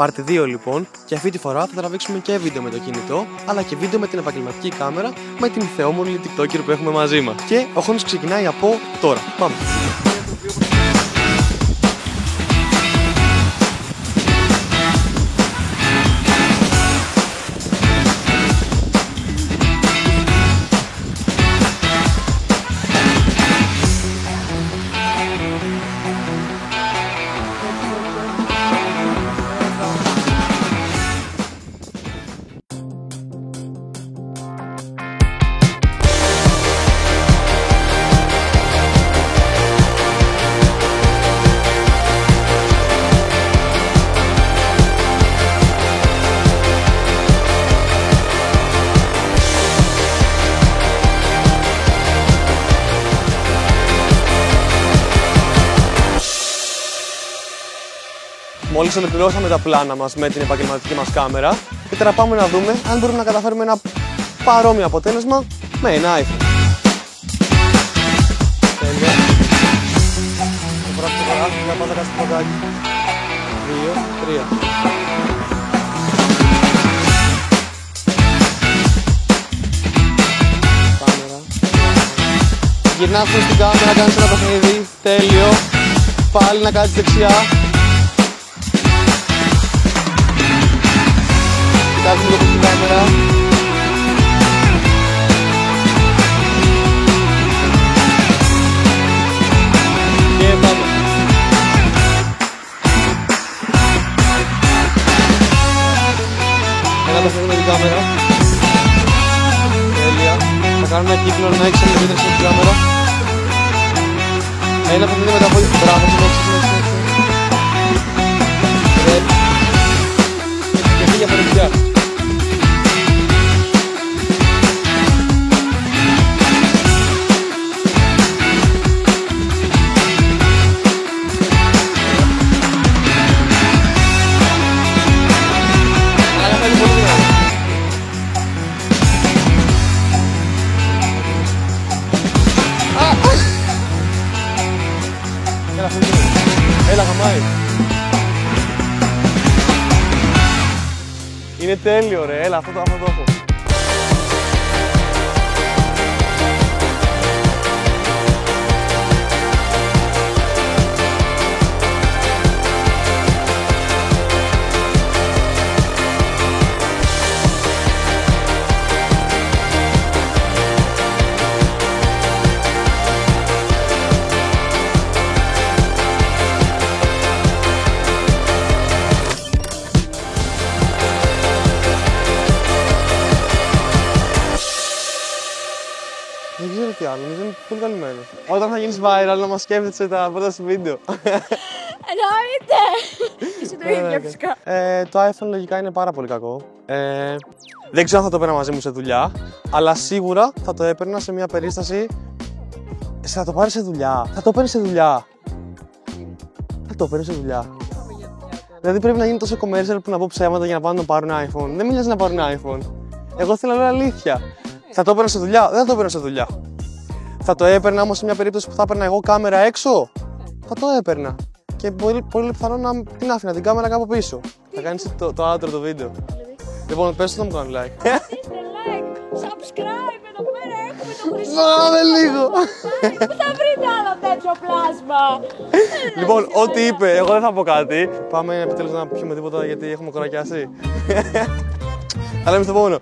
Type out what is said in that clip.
Part 2 λοιπόν, και αυτή τη φορά θα τραβήξουμε και βίντεο με το κινητό, αλλά και βίντεο με την επαγγελματική κάμερα με την θεόμονη TikToker που έχουμε μαζί μας. Και ο χρόνος ξεκινάει από τώρα. Πάμε! Μόλις ολοκληρώσαμε τα πλάνα μας με την επαγγελματική μας κάμερα και τώρα πάμε να δούμε αν μπορούμε να καταφέρουμε ένα παρόμοιο αποτέλεσμα με ένα iPhone. Τέλεια. Το παράθυρο, για πάτα κάτω στο ποντάκι. 2, 3. Κάμερα. Γυρνάς στην κάμερα, κάνεις ένα παιχνίδι. Τέλειο. Πάλι να κάτσεις δεξιά. Κοιτάξτε λίγο στην κάμερα. Και πάμε. Ένα παιχνίδι με την κάμερα. Τέλεια. Θα κάνουμε ένα κύκλο να έχεις αντιμετωπίσει με την κάμερα. Ένα παιχνίδι με τα πόδια. Μπράβο, συνέχισε. Και φύγει από δεξιά. Έλα, χαμάει. Είναι τέλειο ρε, έλα, αυτό το έχω. Δεν ξέρω τι άλλο, νομίζω είναι πολύ καλυμμένο. Όταν θα γίνεις viral να μας σκέφτεσαι τα πρώτα σου βίντεο. Εννοείται! Εσύ το ίδιο φυσικά. Το iPhone λογικά είναι πάρα πολύ κακό. Δεν ξέρω αν θα το έπαιρνα μαζί μου σε δουλειά, αλλά σίγουρα θα το έπαιρνα σε μια περίσταση. Θα το πάρεις σε δουλειά. Θα το παίρνεις σε δουλειά. Θα το παίρνεις σε δουλειά. Δηλαδή πρέπει να γίνει τόσο commercial που να πω ψέματα για να πάνε να πάρουν iPhone. Δεν μιλάς να πάρουν iPhone. Εγώ θέλω να λέω αλήθεια. Θα το έπαιρνα σε δουλειά, δεν θα το έπαιρνα σε δουλειά. Θα το έπαιρνα όμως σε μια περίπτωση που θα έπαιρνα εγώ κάμερα έξω. Θα το έπαιρνα. Και πολύ πιθανό να την άφηνα την κάμερα κάπου πίσω. Θα κάνεις το outro το βίντεο. Λοιπόν, πες το να μου κάνει like. Αφήστε like, subscribe, εδώ πέρα έχουμε το χρυσό. Πάμε λίγο. Πού θα βρείτε άλλο τέτοιο πλάσμα. Λοιπόν, ό,τι είπε, εγώ δεν θα πω κάτι. Πάμε επιτέλους να πιούμε τίποτα γιατί έχουμε κορακιάσει. Θα λέμε στο επόμενο.